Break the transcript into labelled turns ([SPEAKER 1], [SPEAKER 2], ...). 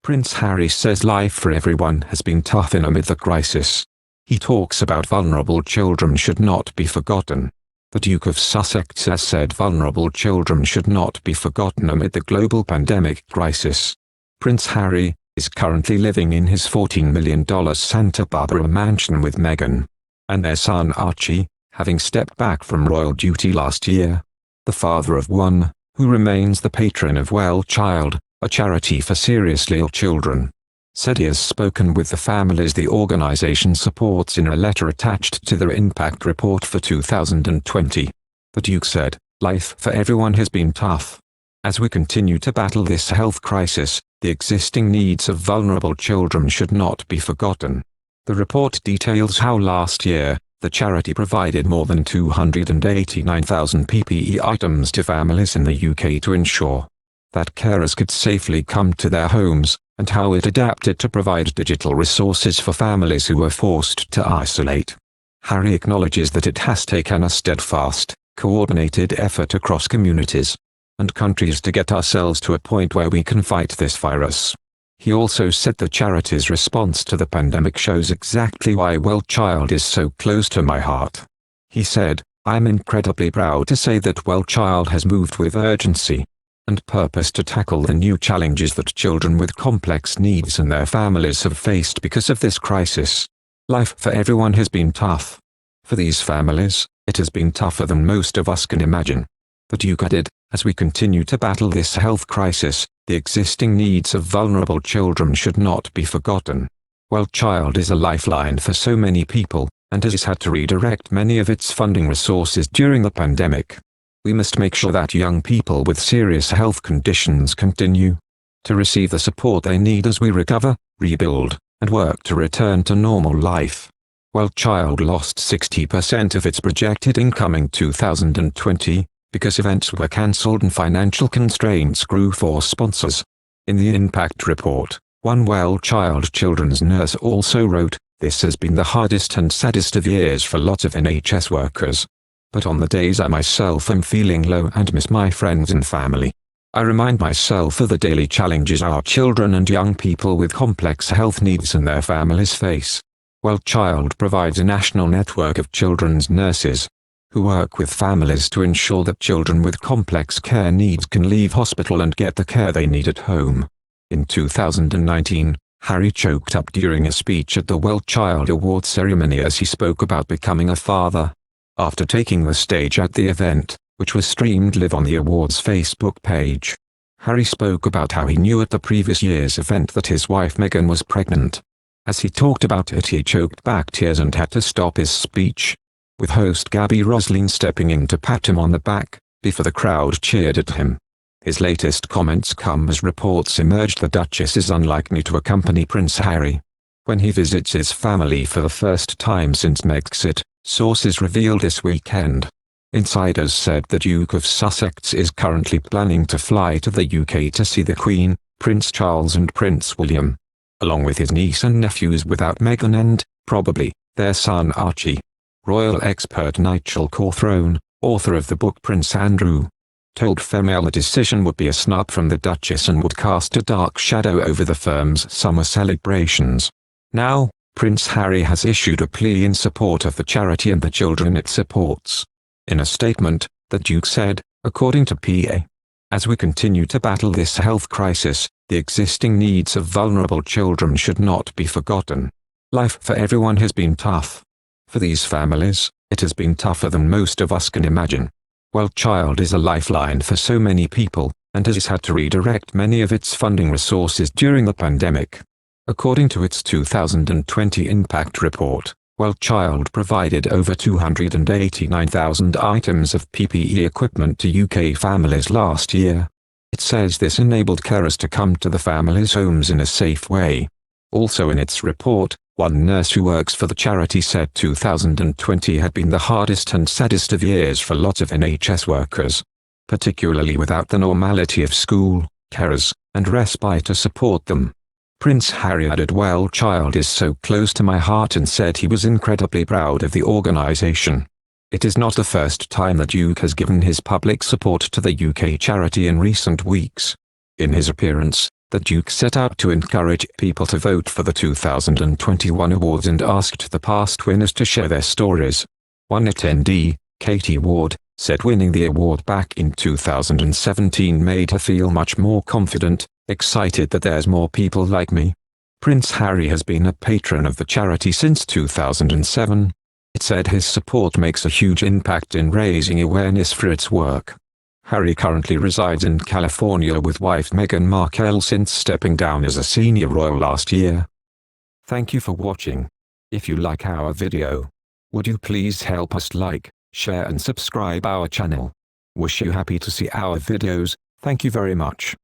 [SPEAKER 1] Prince Harry says life for everyone has been tough amid the crisis. He talks about vulnerable children should not be forgotten. The Duke of Sussex has said vulnerable children should not be forgotten amid the global pandemic crisis. Prince Harry is currently living in his $14 million Santa Barbara mansion with Meghan and their son Archie, having stepped back from royal duty last year. The father of one, who remains the patron of Well Child, a charity for seriously ill children, said he has spoken with the families the organization supports in a letter attached to their impact report for 2020. The Duke said, "Life for everyone has been tough. As we continue to battle this health crisis, the existing needs of vulnerable children should not be forgotten." The report details how last year, the charity provided more than 289,000 PPE items to families in the UK to ensure that carers could safely come to their homes, and how it adapted to provide digital resources for families who were forced to isolate. Harry acknowledges that it has taken a steadfast, coordinated effort across communities and countries to get ourselves to a point where we can fight this virus. He also said the charity's response to the pandemic shows exactly why Well Child is so close to my heart. He said, "I'm incredibly proud to say that Well Child has moved with urgency and purpose to tackle the new challenges that children with complex needs and their families have faced because of this crisis. Life for everyone has been tough. For these families, it has been tougher than most of us can imagine." The Duke added, "As we continue to battle this health crisis, the existing needs of vulnerable children should not be forgotten. Well Child is a lifeline for so many people, and has had to redirect many of its funding resources during the pandemic. We must make sure that young people with serious health conditions continue to receive the support they need as we recover, rebuild, and work to return to normal life." Well Child lost 60% of its projected income in 2020, because events were cancelled and financial constraints grew for sponsors. In the impact report, one Well Child children's nurse also wrote, "This has been the hardest and saddest of years for lots of NHS workers. But on the days I myself am feeling low and miss my friends and family, I remind myself of the daily challenges our children and young people with complex health needs and their families face." Well Child provides a national network of children's nurses who work with families to ensure that children with complex care needs can leave hospital and get the care they need at home. In 2019, Harry choked up during a speech at the Well Child Awards ceremony as he spoke about becoming a father. After taking the stage at the event, which was streamed live on the awards Facebook page, Harry spoke about how he knew at the previous year's event that his wife Meghan was pregnant. As he talked about it, he choked back tears and had to stop his speech, with host Gabby Roslin stepping in to pat him on the back, before the crowd cheered at him. His latest comments come as reports emerged the Duchess is unlikely to accompany Prince Harry when he visits his family for the first time since Megxit, sources revealed this weekend. Insiders said the Duke of Sussex is currently planning to fly to the UK to see the Queen, Prince Charles and Prince William, along with his niece and nephews without Meghan and, probably, their son Archie. Royal expert Nigel Cawthron, author of the book Prince Andrew, told Female the decision would be a snub from the Duchess and would cast a dark shadow over the firm's summer celebrations. Now, Prince Harry has issued a plea in support of the charity and the children it supports. In a statement, the Duke said, according to PA, "As we continue to battle this health crisis, the existing needs of vulnerable children should not be forgotten. Life for everyone has been tough. For these families, it has been tougher than most of us can imagine. Well Child is a lifeline for so many people, and has had to redirect many of its funding resources during the pandemic." According to its 2020 impact report, Well Child provided over 289,000 items of PPE equipment to UK families last year. It says this enabled carers to come to the families' homes in a safe way. Also in its report, one nurse who works for the charity said 2020 had been the hardest and saddest of years for lots of NHS workers, particularly without the normality of school, carers, and respite to support them. Prince Harry added, "Well Child is so close to my heart," and said he was incredibly proud of the organisation. It is not the first time the Duke has given his public support to the UK charity in recent weeks. In his appearance The Duke set out to encourage people to vote for the 2021 awards and asked the past winners to share their stories. One attendee, Katie Ward, said winning the award back in 2017 made her feel much more confident, excited that there's more people like me. Prince Harry has been a patron of the charity since 2007. It said his support makes a huge impact in raising awareness for its work. Harry currently resides in California with wife Meghan Markle since stepping down as a senior royal last year. Thank you for watching. If you like our video, would you please help us like, share and subscribe our channel. Wish you happy to see our videos. Thank you very much.